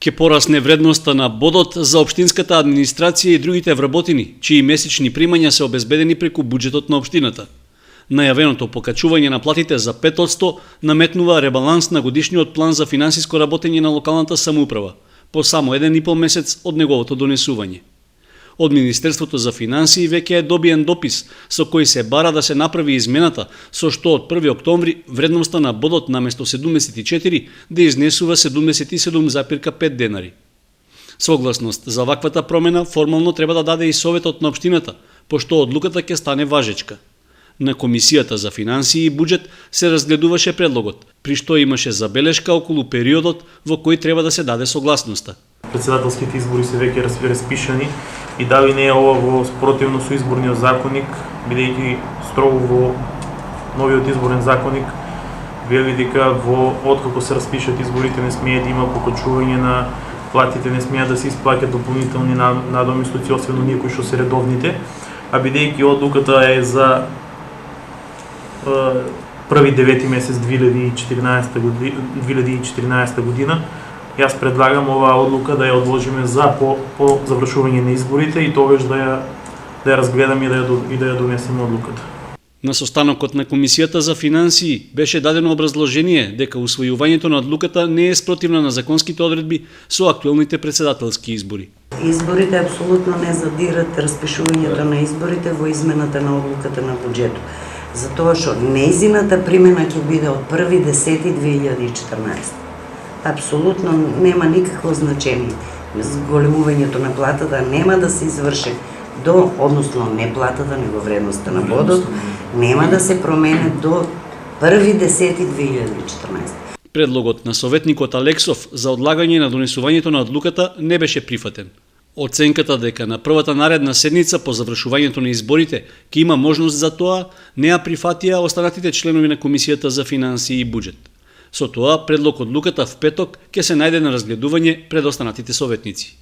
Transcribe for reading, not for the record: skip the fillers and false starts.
Ке порасне вредноста на бодот за општинската администрација и другите вработени, чии месечни примања се обезбедени преку буџетот на општината. Најавеното покачување на платите за 5% наметнува ребаланс на годишниот план за финансиско работење на локалната самоуправа, по само 1,5 месец од неговото донесување. Од Министерството за финансии веќе е добиен допис со кој се бара да се направи измената, со што од 1 октомври вредноста на бодот наместо 74 да изнесува 77,5 денари. Согласност за ваквата промена формално треба да даде и Советот на општината, пошто одлуката ќе стане важечка. На Комисијата за финансии и буџет се разгледуваше предлогот, при што имаше забелешка околу периодот во кој треба да се даде согласноста. Председателските избори се веќе распишани и дали не е ова во спротивно со изборниот законник, бидејќи строго во новиот изборен законник вели дека откако се распишат изборите не смее да има покачување на платите, не смеат да се исплаќаат дополнителни надомислици, освен оние кои што се редовните, а бидејќи одлуката е за први 9 месец 2014 година, јас предлагам оваа одлука да ја одложиме за по завршување на изборите и тогаш да ја разгледаме и да ја донесеме одлуката. На состанокот на Комисијата за финансии беше дадено образложение дека усвојувањето на одлуката не е спротивна на законските одредби со актуелните председателски избори. Изборите апсолутно не задират распишувањето на изборите во измената на одлуката на буџетот, затоа што нејзината примена ќе биде од 1.10.2014. Апсолутно нема никакво значење. Зголемувањето на платата нема да се изврши односно не платата, него вредноста на бодот, нема да се промене до 1.10.2014. Предлогот на советникот Алексов за одлагање на донесувањето на одлуката не беше прифатен. Оценката дека на првата наредна седница по завршувањето на изборите ќе има можност за тоа, не ја прифатија останатите членови на Комисијата за финансии и буџет. Со тоа, предлог одлуката в петок ќе се најде на разгледување пред останатите советници.